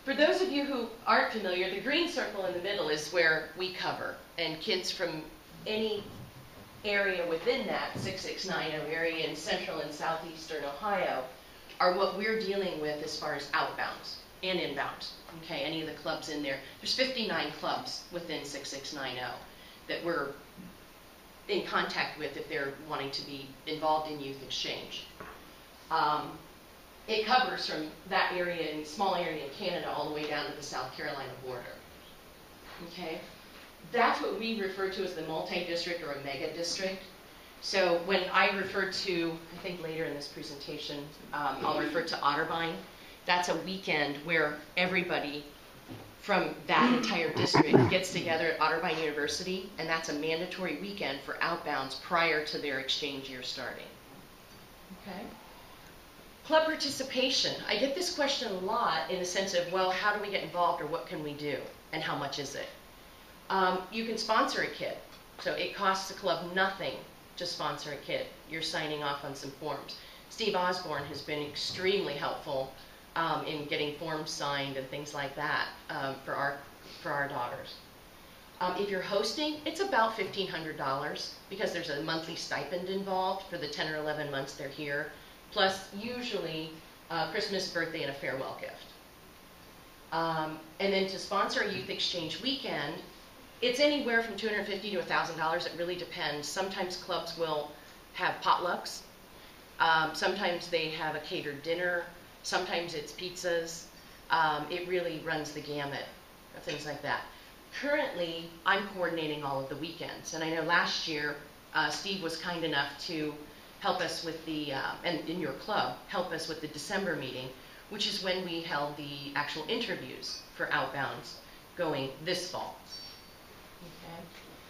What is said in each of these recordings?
For those of you who aren't familiar, the green circle in the middle is where we cover, and kids from any area within that 6690 area in central and southeastern Ohio are what we're dealing with as far as outbounds and inbounds. Okay, any of the clubs in there. There's 59 clubs within 6690 that we're in contact with if they're wanting to be involved in youth exchange. It covers from that area, in small area in Canada, all the way down to the South Carolina border. Okay, that's what we refer to as the multi-district or a mega district. So when I refer to, I think later in this presentation, I'll refer to Otterbein. That's a weekend where everybody from that entire district gets together at Otterbein University, and that's a mandatory weekend for outbounds prior to their exchange year starting. Okay. Club participation. I get this question a lot in the sense of, well, how do we get involved, or what can we do, and how much is it? You can sponsor a kid. So it costs the club nothing to sponsor a kid. You're signing off on some forms. Steve Osborne has been extremely helpful in getting forms signed and things like that for our daughters. If you're hosting, it's about $1,500 because there's a monthly stipend involved for the 10 or 11 months they're here, plus usually Christmas, birthday, and a farewell gift. And then to sponsor a youth exchange weekend, it's anywhere from $250 to $1,000. It really depends. Sometimes clubs will have potlucks. Sometimes they have a catered dinner. Sometimes it's pizzas. It really runs the gamut of things like that. Currently, I'm coordinating all of the weekends. And I know last year, Steve was kind enough to help us with the, and in your club, help us with the December meeting, which is when we held the actual interviews for outbounds going this fall. Okay.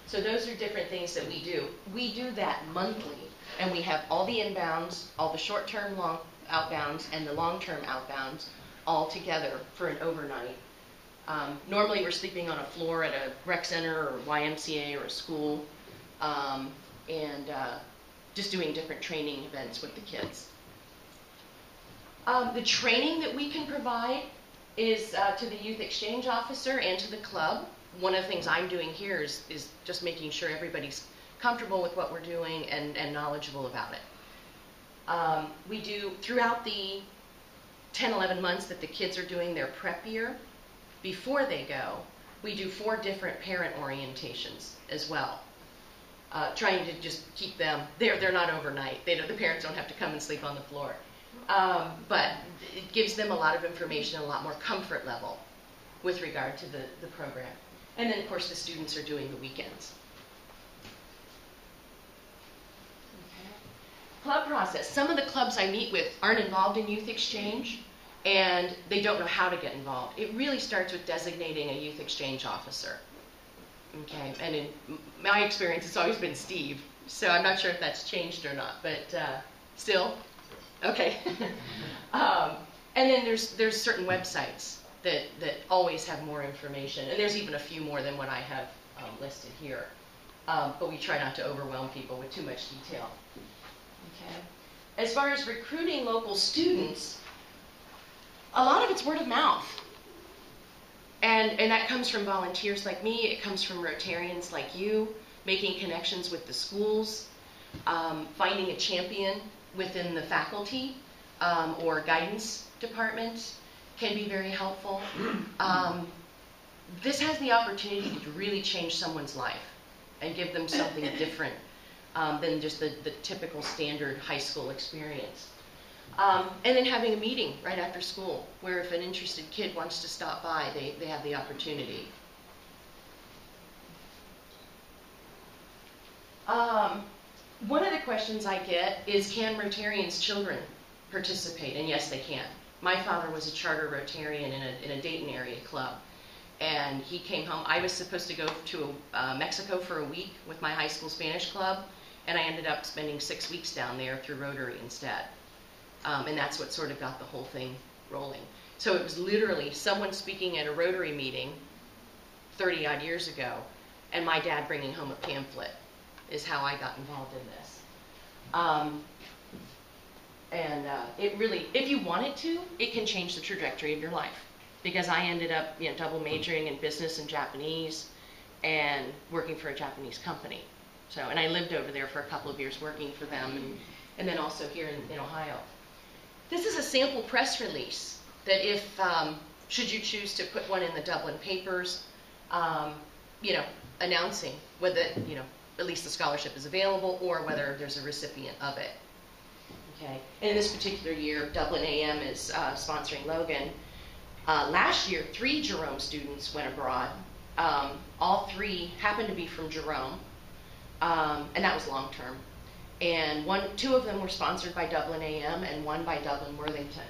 So those are different things that we do. We do that monthly, and we have all the inbounds, all the short-term long outbounds, and the long-term outbounds all together for an overnight. Normally we're sleeping on a floor at a rec center or YMCA or a school, and just doing different training events with the kids. The training that we can provide is to the youth exchange officer and to the club. One of the things I'm doing here is just making sure everybody's comfortable with what we're doing and knowledgeable about it. We do, throughout the 10, 11 months that the kids are doing their prep year, before they go, we do 4 different parent orientations as well. Trying to just keep them, they're not overnight. The parents don't have to come and sleep on the floor. But it gives them a lot of information, a lot more comfort level with regard to the program. And then, of course, the students are doing the weekends. Okay. Club process. Some of the clubs I meet with aren't involved in youth exchange, and they don't know how to get involved. It really starts with designating a youth exchange officer. Okay, and in my experience, it's always been Steve, so I'm not sure if that's changed or not, but still? Okay. And then there's certain websites that always have more information, and there's even a few more than what I have listed here. But we try not to overwhelm people with too much detail. Okay. As far as recruiting local students, a lot of it's word of mouth. And that comes from volunteers like me. It comes from Rotarians like you, making connections with the schools, finding a champion within the faculty or guidance department can be very helpful. This has the opportunity to really change someone's life and give them something different than just the typical standard high school experience. And then having a meeting right after school where if an interested kid wants to stop by, they have the opportunity. One of the questions I get is, can Rotarians' children participate? And yes, they can. My father was a charter Rotarian in a Dayton area club, and he came home. I was supposed to go to Mexico for a week with my high school Spanish club, and I ended up spending 6 weeks down there through Rotary instead. And that's what sort of got the whole thing rolling. So it was literally someone speaking at a Rotary meeting 30 odd years ago, and my dad bringing home a pamphlet is how I got involved in this. It really, if you want it to, it can change the trajectory of your life. because I ended up, you know, double majoring in business and Japanese and working for a Japanese company. So, and I lived over there for a couple of years working for them, and then also here in Ohio. This is a sample press release that if, should you choose to put one in the Dublin papers, you know, announcing whether, you know, at least the scholarship is available or whether there's a recipient of it. Okay. And in this particular year, Dublin A.M. is sponsoring Logan. Last year, 3 Jerome students went abroad. All 3 happened to be from Jerome, and that was long term. And 2 of them were sponsored by Dublin A.M. and 1 by Dublin Worthington.